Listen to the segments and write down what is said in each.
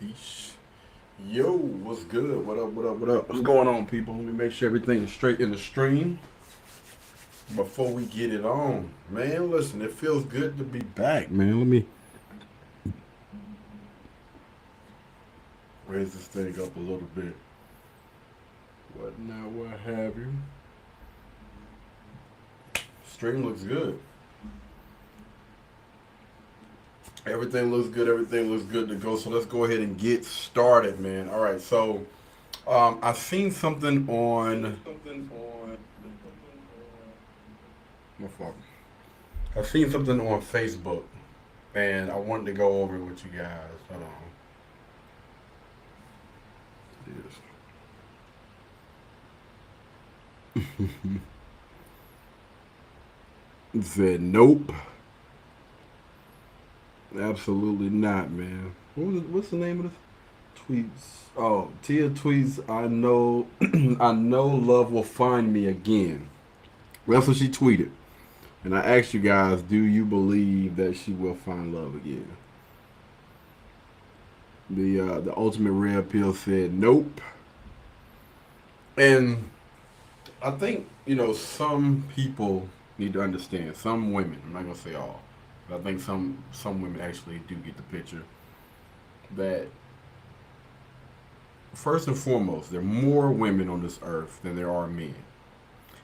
Peace. Yo, what's good? What up, what up, what up? What's going on, people? Let me make sure everything is straight in the stream before we get it on. Man, listen, it feels good to be back, man. Let me raise this thing up a little bit. What now, what have you? Stream looks good. Everything looks good to go. So let's go ahead and get started, man. All right, so I've seen something on my fault. I've seen something on Facebook, and I wanted to go over it with you guys. Hold on. Yes. It said nope, absolutely not, man. What's the name of this? Tweets. Oh, Tia tweets. I know, I know, love will find me again. Well, that's what she tweeted. And I asked you guys, do you believe that she will find love again? The ultimate red pill said nope. And I think some people need to understand. Some women, I'm not gonna say all, but I think some women actually do get the picture that first and foremost, there are more women on this earth than there are men.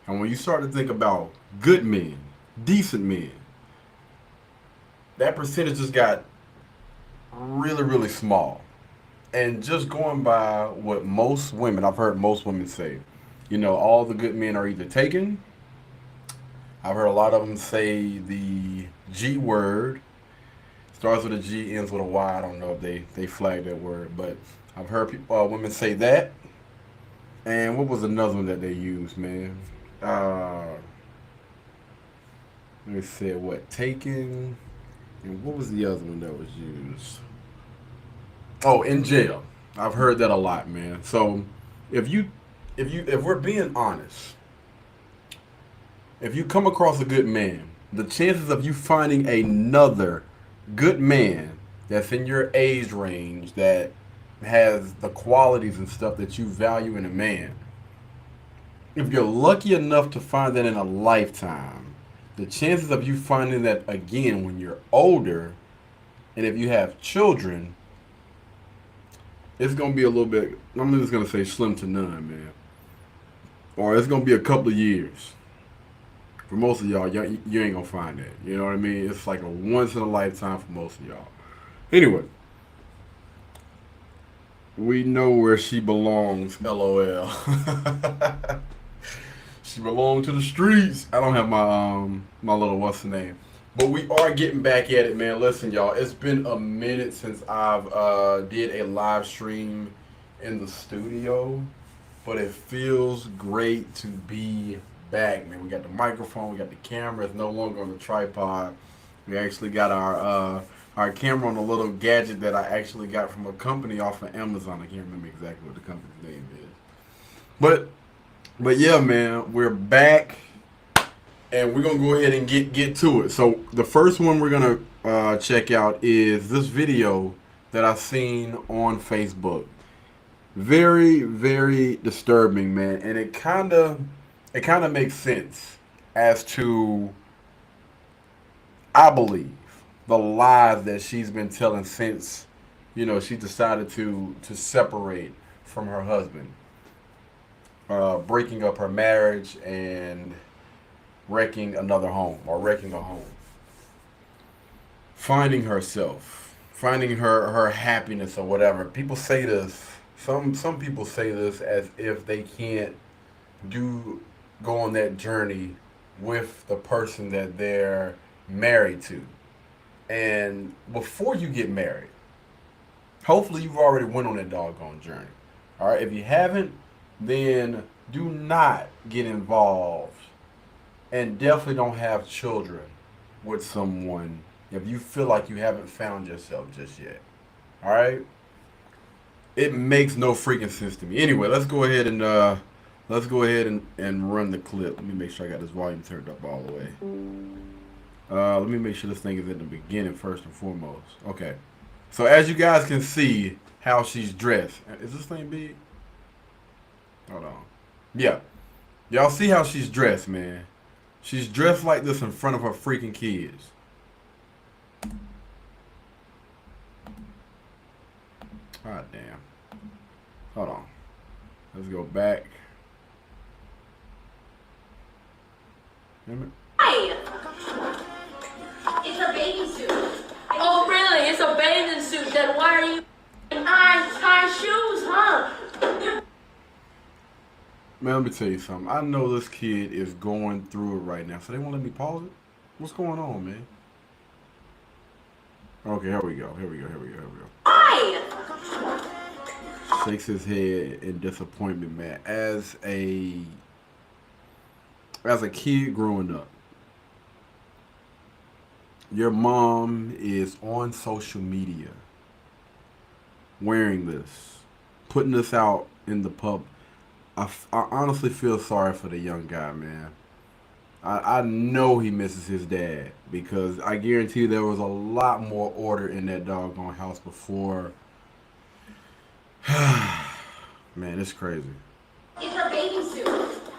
And when you start to think about good men, decent men, that percentage just got really, really small. And just going by what most women, I've heard most women say, all the good men are either taken. I've heard a lot of them say the G word. Starts with a G, ends with a Y. I don't know if they flagged that word, but I've heard women say that. And what was another one that they used, man? They said what? Taken. And what was the other one that was used? Oh, in jail. I've heard that a lot, man. So if we're being honest, if you come across a good man, the chances of you finding another good man that's in your age range that has the qualities and stuff that you value in a man, if you're lucky enough to find that in a lifetime, the chances of you finding that again when you're older, and if you have children, it's gonna be a little bit. I'm just gonna say slim to none, man. Or it's gonna be a couple of years. For most of y'all, you ain't gonna find that. You know what I mean? It's like a once in a lifetime for most of y'all. Anyway, we know where she belongs. LOL. She belongs to the streets. I don't have my little what's the name, but we are getting back at it, man. Listen, y'all, it's been a minute since I've did a live stream in the studio, but it feels great to be back, man. We got the microphone, we got the camera. It's no longer on the tripod. We actually got our camera on a little gadget that I actually got from a company off of Amazon. I can't remember exactly what the company's name is, but yeah, man, we're back, and we're gonna go ahead and get to it. So the first one we're gonna check out is this video that I seen on Facebook. Very, very disturbing, man, and it kind of makes sense as to, I believe, the lies that she's been telling since she decided to separate from her husband, breaking up her marriage and wrecking another home or wrecking a home, finding herself, finding her happiness or whatever. People say this. Some people say this as if they can't do go on that journey with the person that they're married to. And before you get married, hopefully you've already went on that doggone journey. All right, if you haven't, then do not get involved, and definitely don't have children with someone if you feel like you haven't found yourself just yet. All right, it makes no freaking sense to me. Anyway, let's go ahead and run the clip. Let me make sure I got this volume turned up all the way. Let me make sure this thing is at the beginning first and foremost. Okay. So as you guys can see, how she's dressed. Is this thing big? Hold on. Yeah. Y'all see how she's dressed, man. She's dressed like this in front of her freaking kids. God damn. Hold on. Let's go back. Hey! It's a bathing suit. Oh, really? It's a bathing suit. Then why are you in high shoes, huh? Man, let me tell you something. I know this kid is going through it right now, so they won't let me pause it? What's going on, man? Okay, here we go. Here we go. Here we go. Here we go. Why? Shakes his head in disappointment, man. As a kid growing up, your mom is on social media wearing this, putting this out in the pub. I honestly feel sorry for the young guy, man. I know he misses his dad because I guarantee there was a lot more order in that doggone house before. Man, it's crazy. It's a bathing suit.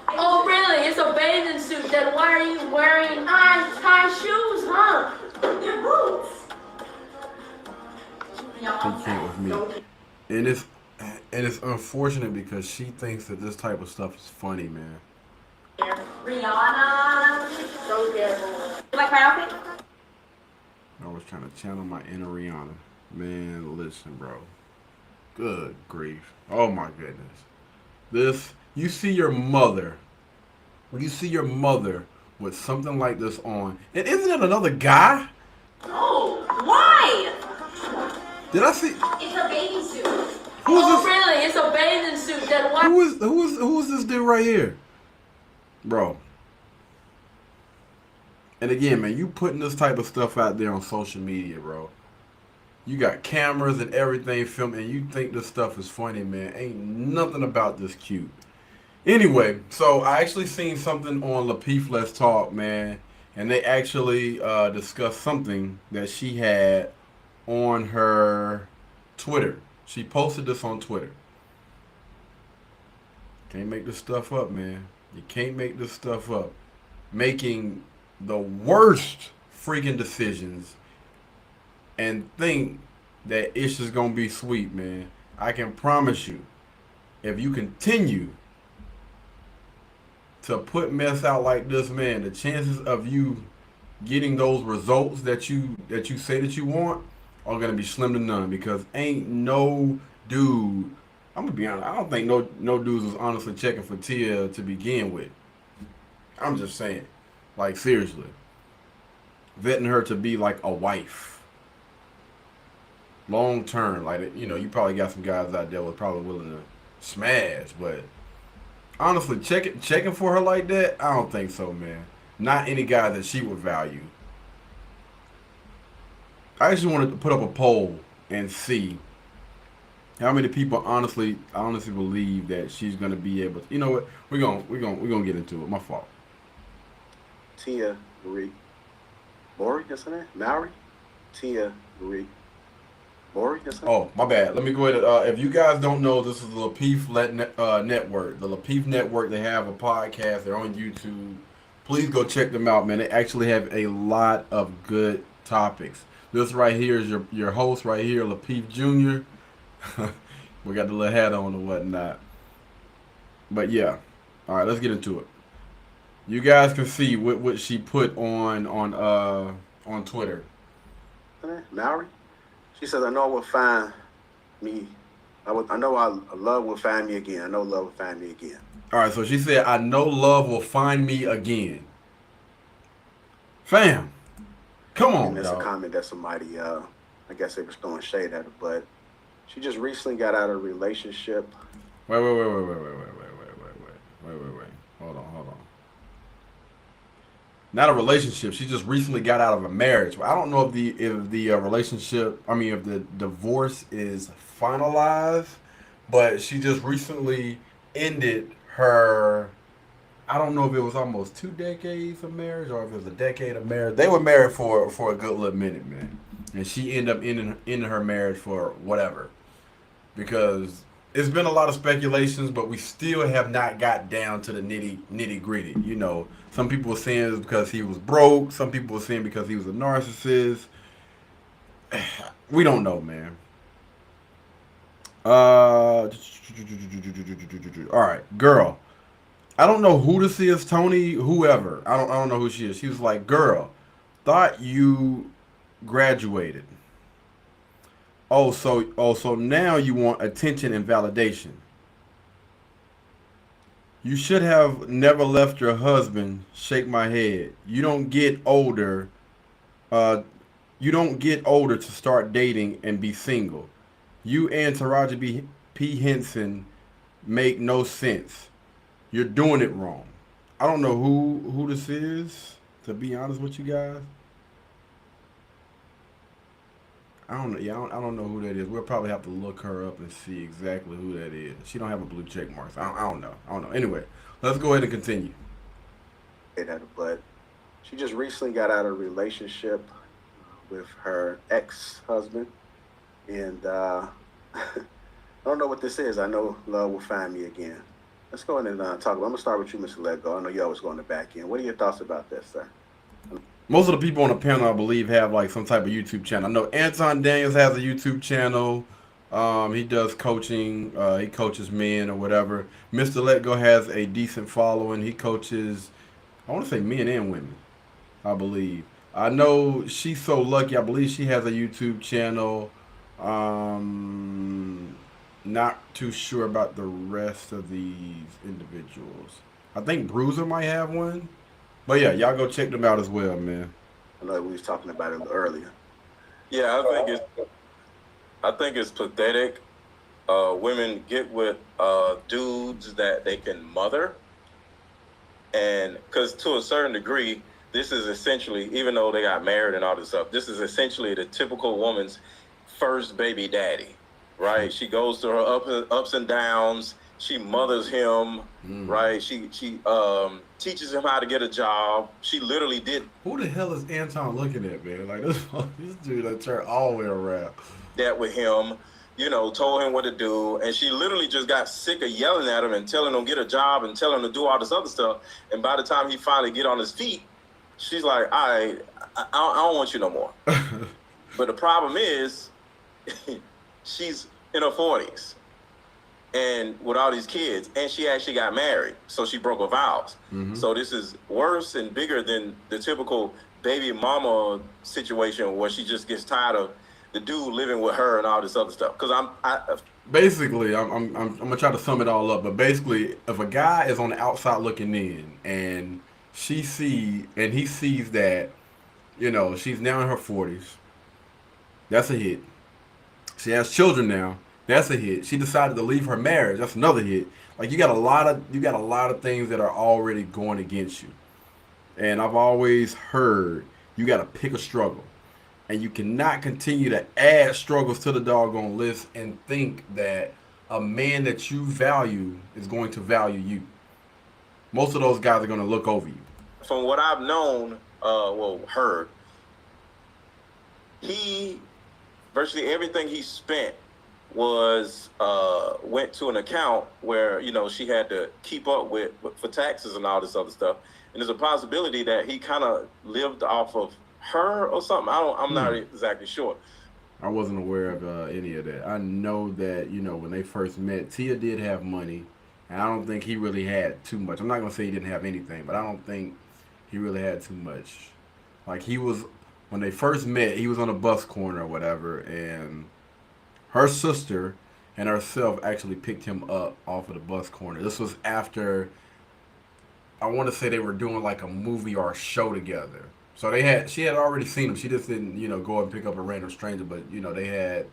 Oh, really? It's a bathing suit. Then why are you wearing high shoes, huh? They're boots. He can't with me. And it's unfortunate because she thinks that this type of stuff is funny, man. Rihanna. So good. You like my outfit? I was trying to channel my inner Rihanna. Man, listen, bro. Good grief. Oh my goodness. You see your mother. You see your mother with something like this on. And isn't it another guy? Oh, why? Did I see? It's a bathing suit. Who's oh, this? Really? It's a bathing suit. Then why? Who is this dude right here? Bro. And again, man, you putting this type of stuff out there on social media, bro. You got cameras and everything filming, and you think this stuff is funny, man. Ain't nothing about this cute. Anyway, so I actually seen something on Lapeef Let's Talk, man, and they actually discussed something that she had on her Twitter. She posted this on Twitter. Can't make this stuff up, man. You can't make this stuff up. Making the worst freaking decisions and think that it's just gonna be sweet, man. I can promise you, if you continue to put mess out like this, man, the chances of you getting those results that you say that you want are gonna be slim to none because ain't no dude. I'm gonna be honest. I don't think no dudes was honestly checking for Tia to begin with. I'm just saying, like seriously, vetting her to be like a wife, long term. Like you probably got some guys out there who are probably willing to smash, but honestly, checking for her like that, I don't think so, man. Not any guy that she would value. I just wanted to put up a poll and see how many people honestly believe that she's gonna be able to. You know what? We're gonna get into it. My fault. Tia Marie. Maury, that's her name? Maury? Tia Marie. Maury, that's her name? Oh, my bad. Let me go ahead. If you guys don't know, this is the Lapeef Network. The Lapeef Network, they have a podcast. They're on YouTube. Please go check them out, man. They actually have a lot of good topics. This right here is your host right here, Lapeef Jr. We got the little hat on and whatnot. But yeah. All right, let's get into it. You guys can see what she put on Twitter. Maury? She says, I know it will find me. I know love will find me again. I know love will find me again. All right, so she said, I know love will find me again. Fam, come on, and that's dog. a comment that somebody, I guess they were throwing shade at her, but she just recently got out of a relationship. Wait. Hold on. Not a relationship. She just recently got out of a marriage. I don't know if the relationship, if the divorce is finalized, but she just recently ended her. I don't know if it was almost 2 decades of marriage or if it was a decade of marriage. They were married for a good little minute, man, and she ended up ending her marriage for whatever. because it's been a lot of speculations, but we still have not got down to the nitty gritty. You know, some people were saying it's because he was broke. Some people were saying because he was a narcissist. We don't know, man. All right, girl. I don't know who this is, Tony, whoever. I don't know who she is. She was like, "Girl, thought you graduated. So now you want attention and validation. You should have never left your husband." Shake my head. Uh you don't get older to start dating and be single. You and P. Henson make no sense. You're doing it wrong. I don't know who this is, to be honest with you guys. I don't know. Yeah, I don't know who that is. We'll probably have to look her up and see exactly who that is. She don't have a blue check mark. So I don't know. I don't know. Anyway, let's go ahead and continue. But she just recently got out of a relationship with her ex-husband, and I don't know what this is. I know love will find me again. Let's go ahead and talk about. I'm gonna start with you, Mr. Lego. I know you always go on the back end. What are your thoughts about this, sir? Most of the people on the panel, I believe, have like some type of YouTube channel. I know Anton Daniels has a YouTube channel. He does coaching. He coaches men or whatever. Mr. Let Go has a decent following. He coaches, I want to say men and women, I believe. I know She's So Lucky. I believe she has a YouTube channel. Not too sure about the rest of these individuals. I think Bruiser might have one. But yeah, y'all go check them out as well, man. I know we was talking about it earlier. Yeah, I think it's pathetic. Women get with dudes that they can mother, and because to a certain degree, this is essentially, even though they got married and all this stuff, this is essentially the typical woman's first baby daddy, right? She goes through her ups and downs. She mothers him, right? She teaches him how to get a job. She literally did Who the hell is Anton looking at, man? Like this dude that turned all the way around. that with him, told him what to do. And she literally just got sick of yelling at him and telling him get a job and telling him to do all this other stuff. And by the time he finally get on his feet, she's like, I don't want you no more. But the problem is, she's in her 40s. And with all these kids, and she actually got married, so she broke her vows. Mm-hmm. So this is worse and bigger than the typical baby mama situation where she just gets tired of the dude living with her and all this other stuff. Because Basically, I'm gonna try to sum it all up. But basically, if a guy is on the outside looking in, and he sees that, she's now in her 40s, that's a hit. She has children now. That's a hit. She decided to leave her marriage. That's another hit. Like you got a lot of things that are already going against you. And I've always heard you got to pick a struggle, and you cannot continue to add struggles to the doggone list and think that a man that you value is going to value you. Most of those guys are going to look over you. from what I've known, heard, virtually everything he spent went to an account where she had to keep up with for taxes and all this other stuff. And there's a possibility that he kind of lived off of her or something. I'm not exactly sure. I wasn't aware of any of that. I know that when they first met, Tia did have money, and I don't think he really had too much. I'm not gonna say he didn't have anything, but I don't think he really had too much. Like when they first met, he was on a bus corner or whatever, and her sister and herself actually picked him up off of the bus corner. This was after, I want to say they were doing like a movie or a show together. So she had already seen him. She just didn't, go and pick up a random stranger, but they had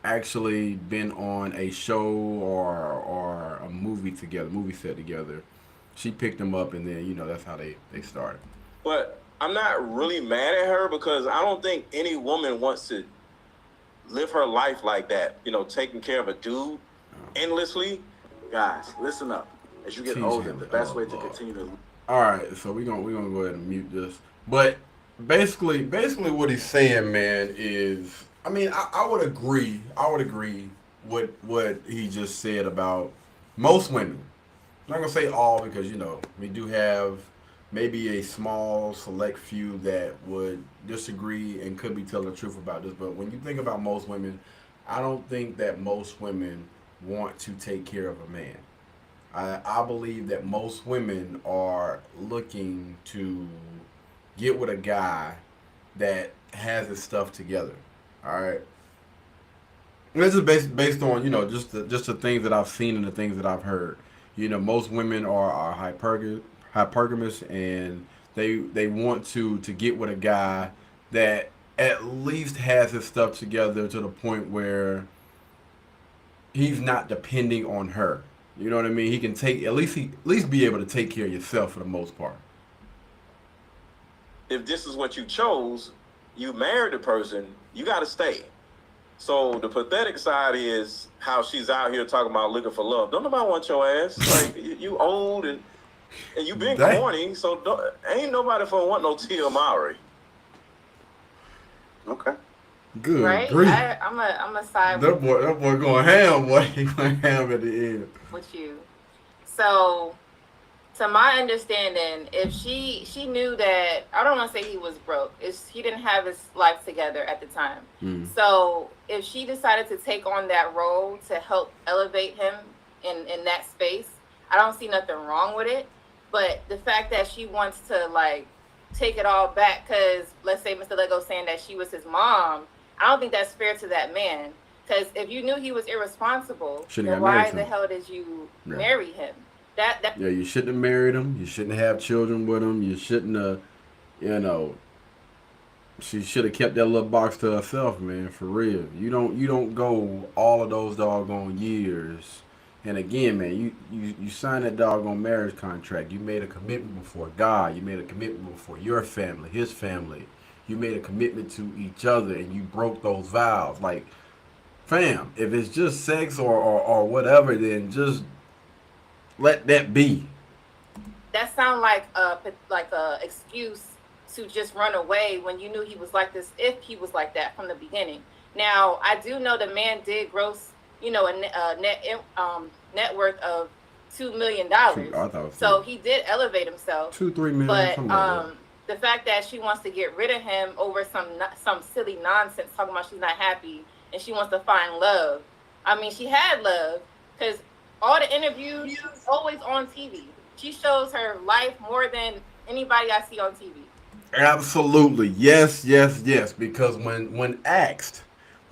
actually been on a show or a movie set together. She picked him up, and then that's how they started. But I'm not really mad at her because I don't think any woman wants to live her life like that, taking care of a dude endlessly. Guys, listen up. As you get older, the best way to continue to... All right, so we're gonna go ahead and mute this. But basically what he's saying, man, is, I would agree what he just said about most women. I'm not gonna say all because we do have maybe a small select few that would disagree and could be telling the truth about this. But when you think about most women, I don't think that most women want to take care of a man. I believe that most women are looking to get with a guy that has his stuff together. All right. And this is based on just the things that I've seen and the things that I've heard. Most women are hypergamous, and they want to get with a guy that at least has his stuff together to the point where he's not depending on her. You know what I mean? He can at least be able to take care of yourself for the most part. If this is what you chose, you married the person, you got to stay. So the pathetic side is how she's out here talking about looking for love. Don't nobody want your ass. Like, you old and you been corny, so ain't nobody for want no Tia Mowry. Okay. Good. Right? I'm a side that boy going ham, boy. He went ham at the end. With you. So, to my understanding, if she knew that, I don't want to say he was broke. He didn't have his life together at the time. So if she decided to take on that role to help elevate him in that space, I don't see nothing wrong with it. But the fact that she wants to like take it all back, because let's say Mr. Lego saying that she was his mom, I don't think that's fair to that man. Because if you knew he was irresponsible, then why the hell did you marry him? That you shouldn't have married him. You shouldn't have children with him. You shouldn't have, she should have kept that little box to herself, man, for real. You don't go all of those doggone years. And again, man, you signed that doggone marriage contract. You made a commitment before God. You made a commitment before your family, his family. You made a commitment to each other, and you broke those vows. Like, fam, if it's just sex or whatever, then just let that be. That sound like a excuse to just run away when you knew he was like this, if he was like that from the beginning. Now, I do know the man did gross, a net worth of $2 million. So he did elevate himself. 2-3 million. But the fact that she wants to get rid of him over some silly nonsense, talking about she's not happy and she wants to find love. I mean, she had love, because all the interviews, she's always on TV. She shows her life more than anybody I see on TV. Absolutely. Yes. Because when asked,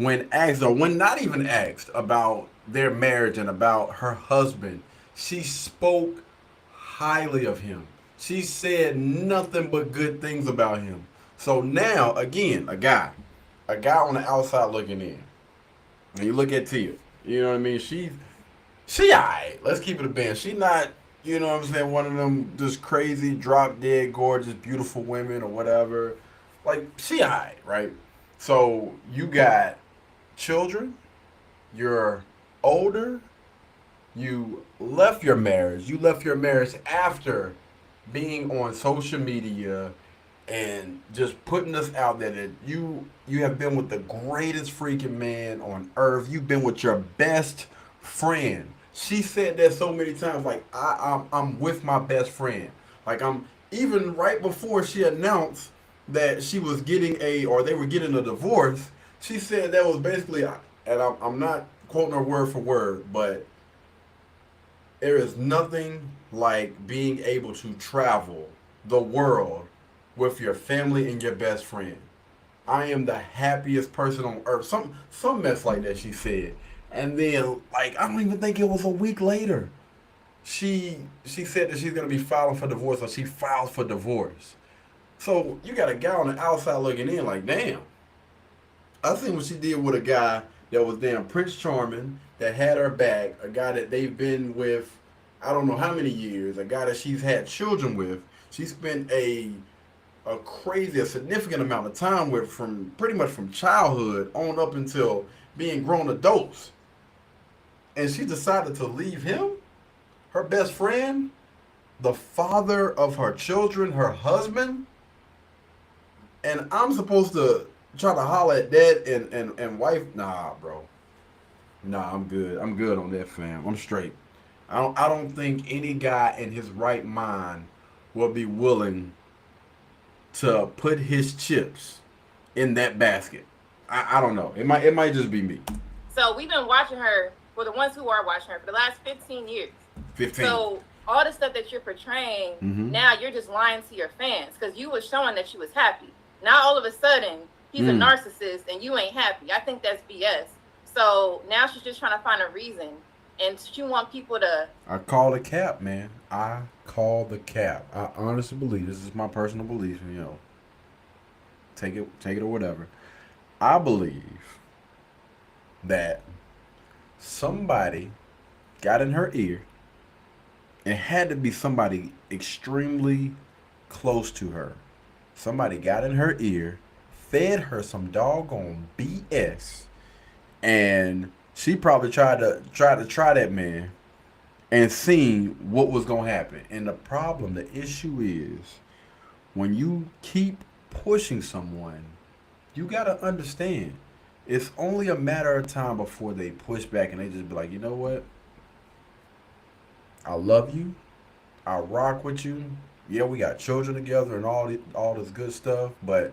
or when not even asked about their marriage and about her husband, she spoke highly of him. She said nothing but good things about him. So now, again, a guy on the outside looking in. And you look at Tia. You know what I mean? She alright. Let's keep it a band. She not, you know what I'm saying, one of them just crazy, drop dead, gorgeous, beautiful women or whatever. Like, she alright, right? So you got children, you're older, you left your marriage. You left your marriage after being on social media and just putting us out there that you have been with the greatest freaking man on earth. You've been with your best friend. She said that so many times, like, I'm with my best friend. Like, I'm, even right before she announced that she was getting they were getting a divorce, she said that was basically, and I'm not quoting her word for word, but there is nothing like being able to travel the world with your family and your best friend. I am the happiest person on earth. Some mess like that, she said. And then, like, I don't even think it was a week later, she said that she's going to be filing for divorce, or she files for divorce. So you got a guy on the outside looking in like, damn. I seen what she did with a guy that was damn Prince Charming, that had her back, a guy that they've been with I don't know how many years, a guy that she's had children with. She spent a significant amount of time with, from pretty much from childhood on up until being grown adults. And she decided to leave him, her best friend, the father of her children, her husband. And I'm supposed to try to holler at dad and wife? Nah, bro. Nah, I'm good. I'm good on that, fam. I'm straight. I don't think any guy in his right mind will be willing to put his chips in that basket. I don't know. It might just be me. So we've been watching her, for the ones who are watching her, for the last 15 years. 15. So all the stuff that you're portraying, now you're just lying to your fans because you were showing that she was happy. Now all of a sudden, he's a narcissist and you ain't happy. I think that's BS. So now she's just trying to find a reason. And she want people to... I call the cap, man. I call the cap. I honestly believe, this is my personal belief, and take it or whatever. I believe that somebody got in her ear. It had to be somebody extremely close to her. Somebody got in her ear, fed her some doggone BS, and she probably tried to try that man and seen what was gonna happen. And the issue is when you keep pushing someone, you gotta understand it's only a matter of time before they push back and they just be like, you know what? I love you. I rock with you. Yeah, we got children together and all this good stuff, but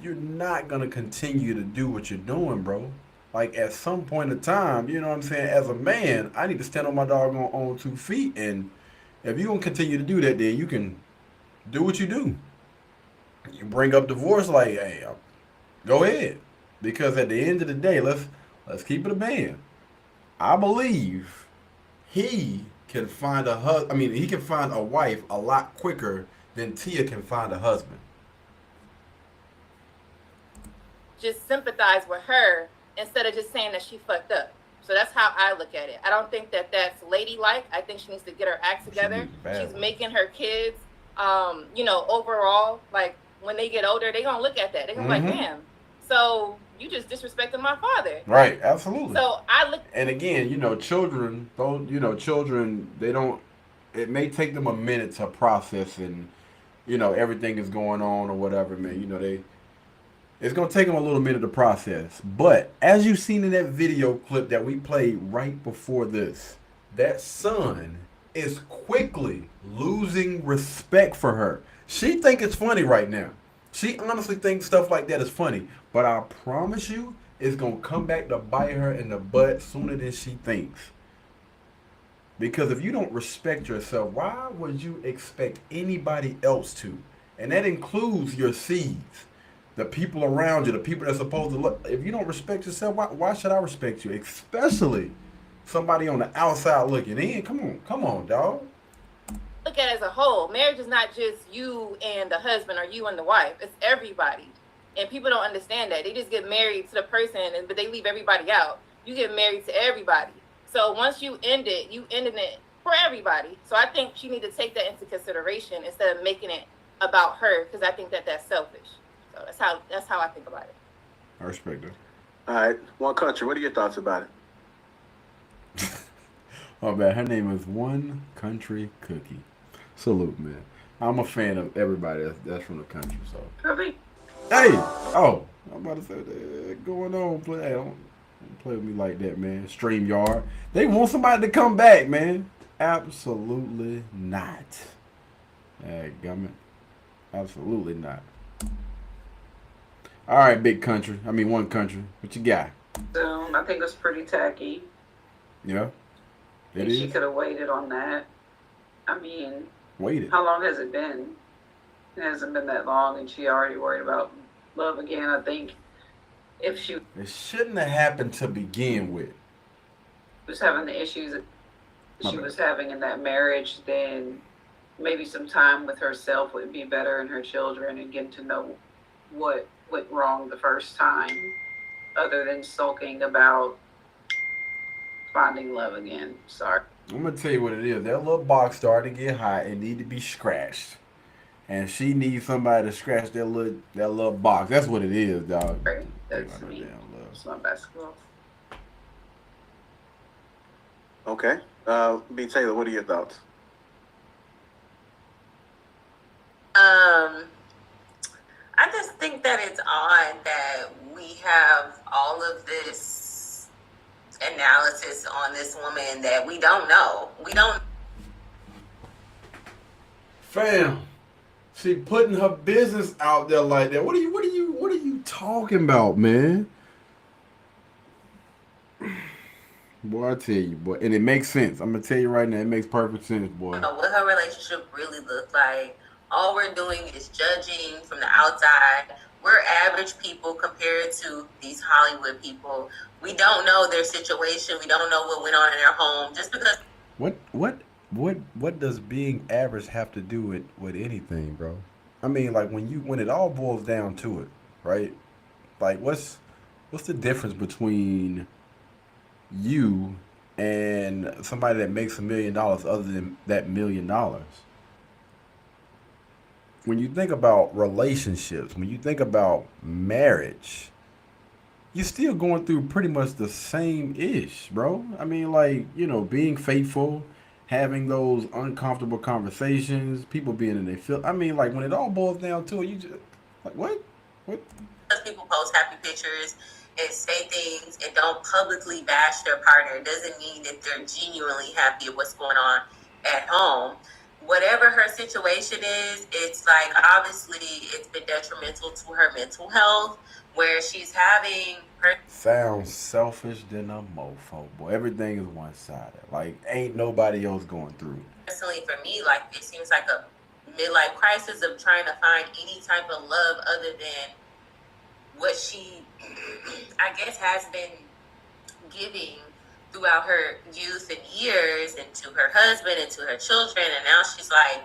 you're not gonna continue to do what you're doing, bro. Like at some point in time, you know what I'm saying? As a man, I need to stand on my doggone own 2 feet, and if you're gonna continue to do that, then you can do what you do. You bring up divorce, like, hey, go ahead, because at the end of the day, let's keep it a man. I believe he can find he can find a wife a lot quicker than Tia can find a husband. just sympathize with her instead of just saying that she fucked up. So that's how I look at it. I don't think that that's ladylike. I think she needs to get her act together. She's making her kids, overall, like when they get older, they're going to look at that. They're going to be like, damn, so you just disrespected my father. Right, absolutely. So I look. And again, children, they don't, it may take them a minute to process and, everything is going on or whatever, man. It's going to take them a little minute to process. But as you've seen in that video clip that we played right before this, that son is quickly losing respect for her. She think it's funny right now. She honestly thinks stuff like that is funny. But I promise you, it's going to come back to bite her in the butt sooner than she thinks. Because if you don't respect yourself, why would you expect anybody else to? And that includes your seeds. The people around you, the people that's supposed to look. If you don't respect yourself, why should I respect you? Especially somebody on the outside looking in. Come on, dog. Look at it as a whole. Marriage is not just you and the husband or you and the wife. It's everybody. And people don't understand that. They just get married to the person, but they leave everybody out. You get married to everybody. So once you end it, you ended it for everybody. So I think she need to take that into consideration instead of making it about her, because I think that that's selfish. So that's how I think about it. I respect it. All right, One Country, what are your thoughts about it? Oh man, her name is One Country Cookie. Salute, man. I'm a fan of everybody that's from the country. So. Perfect. Hey, I'm about to say that going on. Don't play with me like that, man. StreamYard, they want somebody to come back, man. Absolutely not. Gummit. Absolutely not. All right, One Country. What you got? I think it's pretty tacky. Yeah. She could have waited on that. I mean, waited. How long has it been? It hasn't been that long, and she already worried about love again. I think if she It shouldn't have happened to begin with. was having the issues that she was having in that marriage, then maybe some time with herself would be better, and her children, and getting to know what went wrong the first time, other than sulking about finding love again. Sorry. I'm gonna tell you what it is. That little box started to get hot and need to be scratched, and she needs somebody to scratch that little box. That's what it is, dog. Right. That's me. It's my basketball. Okay. B. Taylor, what are your thoughts? I just think that it's odd that we have all of this, and analysis on this woman that we don't know. We don't. Fam, she putting her business out there like that. What are you talking about, man? Boy, I tell you, boy, and it makes sense. I'm gonna tell you right now, it makes perfect sense, boy. Know what her relationship really looked like. All we're doing is judging from the outside. We're average people compared to these Hollywood people. We don't know their situation. We don't know what went on in their home. Just because What does being average have to do with anything, bro? I mean, like when it all boils down to it, right? Like what's the difference between you and somebody that makes $1 million other than that $1 million? When you think about relationships, when you think about marriage, you're still going through pretty much the same ish, bro. I mean, like, being faithful, having those uncomfortable conversations, people being in their feel. I mean, like, when it all boils down to it, you just, like, what? people post happy pictures and say things and don't publicly bash their partner doesn't mean that they're genuinely happy with what's going on at home. Whatever her situation is, it's like obviously it's been detrimental to her mental health, where she's having her. Sounds selfish than a mofo, boy. Everything is one-sided. Like, ain't nobody else going through. Personally, for me, like it seems like a midlife crisis of trying to find any type of love other than what she, I guess, has been giving throughout her youth and years, and to her husband and to her children. And now she's like,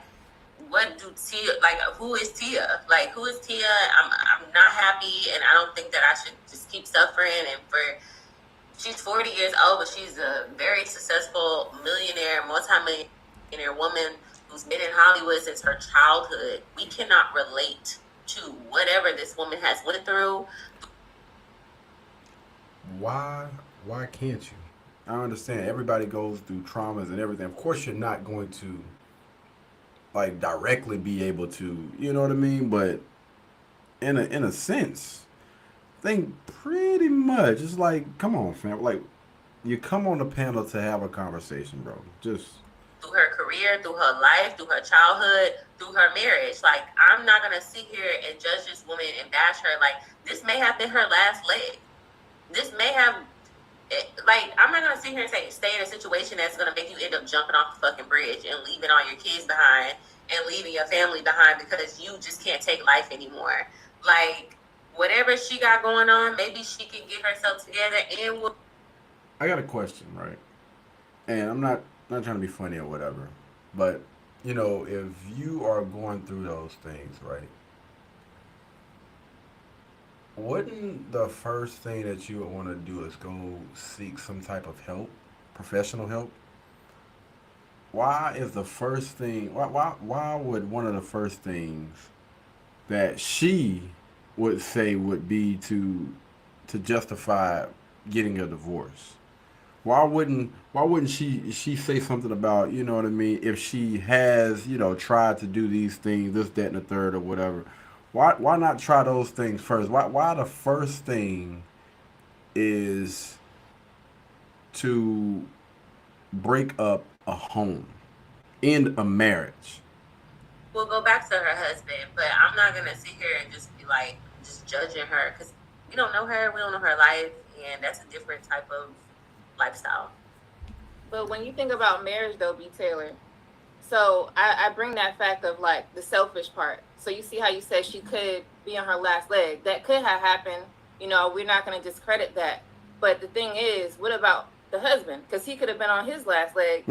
what do Tia, like, who is Tia? Like, who is Tia? I'm not happy, and I don't think that I should just keep suffering. And she's 40 years old, but she's a very successful millionaire, multi-millionaire woman who's been in Hollywood since her childhood. We cannot relate to whatever this woman has went through. Why can't you? I understand everybody goes through traumas and everything. Of course, you're not going to like directly be able to, you know what I mean? But in a sense, I think pretty much it's like, come on, fam. Like, you come on the panel to have a conversation, bro. Just through her career, through her life, through her childhood, through her marriage. Like, I'm not gonna sit here and judge this woman and bash her. Like, this may have been her last leg. This may have, like, I'm not gonna sit here and say stay in a situation that's gonna make you end up jumping off the fucking bridge and leaving all your kids behind and leaving your family behind because you just can't take life anymore. Like, whatever she got going on, maybe she can get herself together and will. I got a question, right? And I'm not trying to be funny or whatever, but if you are going through those things, right? Wouldn't the first thing that you would want to do is go seek some type of help, professional help? Why is the first thing? Why would one of the first things that she would say would be to justify getting a divorce? Why wouldn't she say something about, you know what I mean, if she has, tried to do these things, this, that, and the third or whatever? Why not try those things first? Why the first thing is to break up a home, end a marriage? We'll go back to her husband, but I'm not gonna sit here and just be like just judging her because we don't know her, we don't know her life, and that's a different type of lifestyle. But when you think about marriage, though, B. Taylor, so I bring that fact of like the selfish part. So you see how you said she could be on her last leg. That could have happened. We're not going to discredit that. But the thing is, what about the husband? Because he could have been on his last leg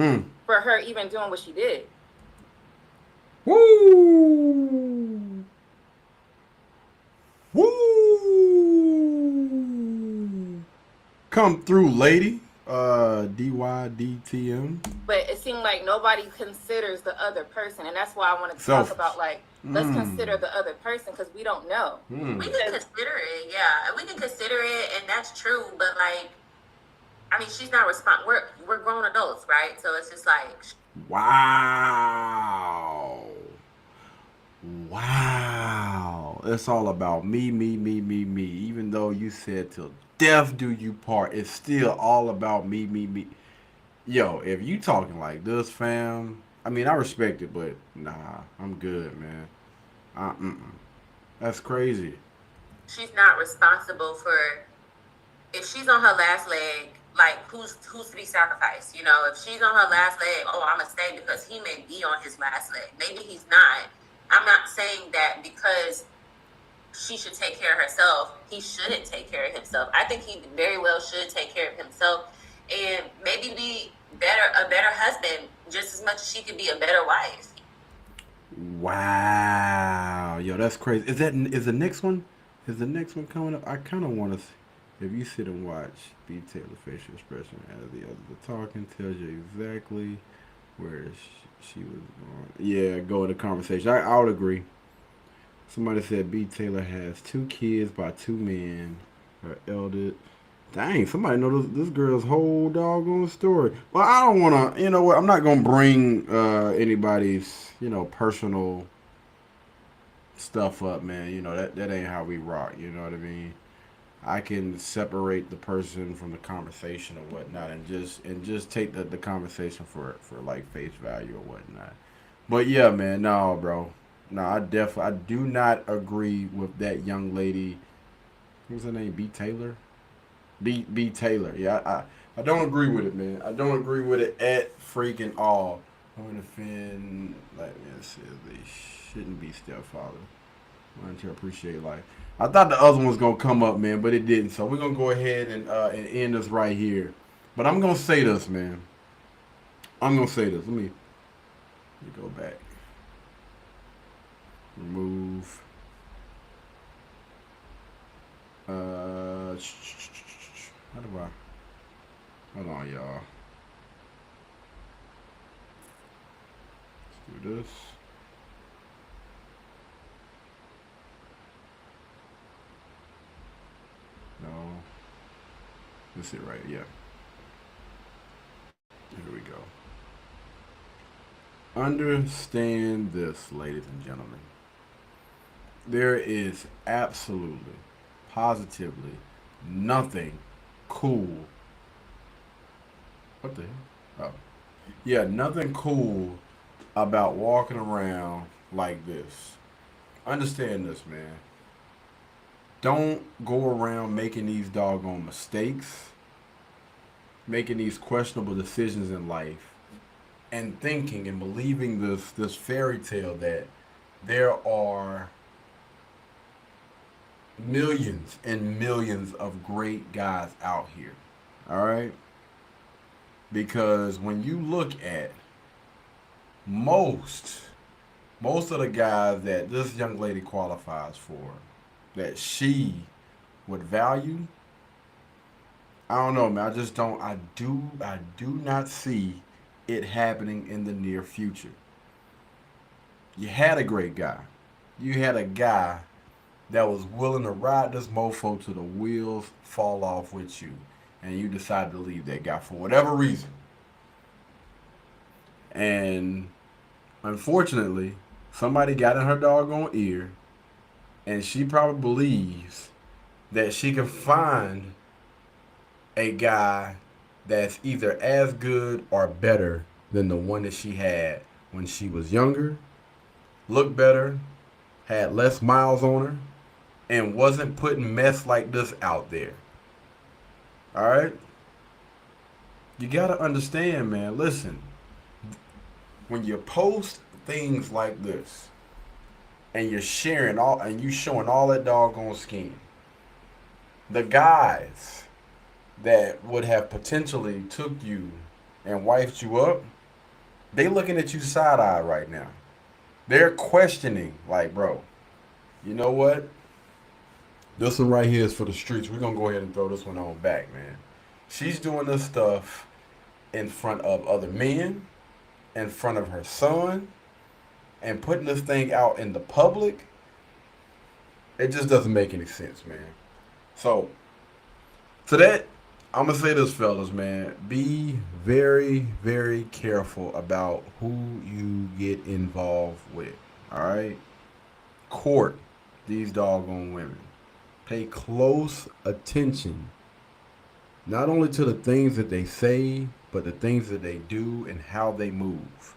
for her even doing what she did. Woo! Woo! Come through, lady. DYDTM. But it seemed like nobody considers the other person, and that's why I wanted to talk about like let's consider the other person because we don't know. We can consider it, yeah, we can consider it, and that's true. But like, I mean, she's not responsible. We're grown adults, right? So it's just like, wow. It's all about me. Even though you said to death do you part. It's still all about me, me, me. Yo, if you talking like this, fam, I mean, I respect it, but nah, I'm good, man. That's crazy. She's not responsible for if she's on her last leg. Like who's to be sacrificed? You know, if she's on her last leg, oh, I'm gonna stay because he may be on his last leg. Maybe he's not. I'm not saying that because she should take care of herself, he shouldn't take care of himself. I think he very well should take care of himself and maybe be a better husband just as much as she could be a better wife. Wow, yo, that's crazy. Is the next one? Is the next one coming up? I kind of want to. If you sit and watch B. Taylor facial expression as the others are talking, tells you exactly where she was going. Yeah, go in the conversation. I would agree. Somebody said B. Taylor has 2 kids by 2 men. Her eldest. Dang, somebody know this girl's whole doggone story. Well, I don't want to, you know what, I'm not going to bring anybody's, personal stuff up, man. You know, that ain't how we rock, you know what I mean? I can separate the person from the conversation or whatnot and just take the conversation for like face value or whatnot. But yeah, man, no, bro. No, I do not agree with that young lady. What's her name? B. Taylor? B. Taylor. Yeah, I don't agree with it, man. I don't agree with it at freaking all. I want to defend, like man says, they shouldn't be stepfather. Learn to appreciate life. I thought the other one was gonna come up, man, but it didn't. So we're gonna go ahead and end this right here. But I'm gonna say this, man. I'm gonna say this. Let me go back. Remove. How do I? Hold on, y'all. Let's do this. No. That's it right, yeah. Here we go. Understand this, ladies and gentlemen. There is absolutely, positively nothing cool. What the hell? Oh. Yeah, nothing cool about walking around like this. Understand this, man. Don't go around making these doggone mistakes, making these questionable decisions in life, and thinking and believing this fairy tale that there are millions and millions of great guys out here. All right? Because when you look at most of the guys that this young lady qualifies for, that she would value, I don't know, man. I do not see it happening in the near future. You had a great guy. You had a guy that was willing to ride this mofo till the wheels fall off with you. And you decided to leave that guy for whatever reason. And unfortunately, somebody got in her doggone ear, and she probably believes that she can find a guy that's either as good or better than the one that she had when she was younger, looked better, had less miles on her, and wasn't putting mess like this out there. All right? You got to understand, man. Listen, when you post things like this and you're sharing all and you showing all that doggone skin, the guys that would have potentially took you and wifed you up, they looking at you side-eye right now. They're questioning, like, bro, you know what? This one right here is for the streets. We're going to go ahead and throw this one on back, man. She's doing this stuff in front of other men, in front of her son, and putting this thing out in the public. It just doesn't make any sense, man. So, to that, I'm going to say this, fellas, man. Be very, very careful about who you get involved with, all right? Court these doggone women. Pay close attention not only to the things that they say, but the things that they do and how they move.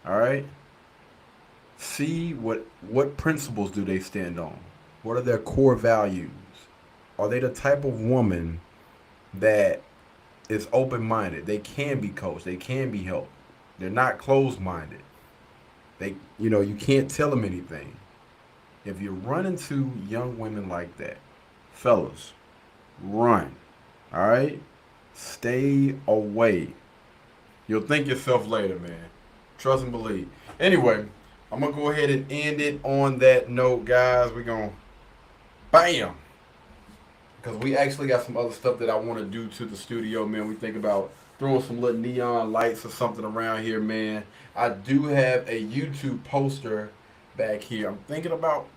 All right? See what principles do they stand on? What are their core values? Are they the type of woman that is open-minded? They can be coached. They can be helped. They're not closed-minded. You can't tell them anything. If you run into young women like that, fellas, run. All right? Stay away. You'll thank yourself later, man. Trust and believe. Anyway, I'm going to go ahead and end it on that note, guys. We're going to bam. Because we actually got some other stuff that I want to do to the studio, man. We think about throwing some little neon lights or something around here, man. I do have a YouTube poster back here. I'm thinking about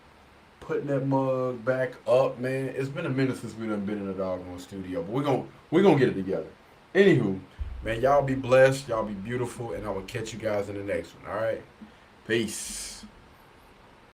putting that mug back up, man. It's been a minute since we done been in a doggone studio, but we're gonna get it together. Anywho, man, y'all be blessed, y'all be beautiful, and I will catch you guys in the next one. All right, peace.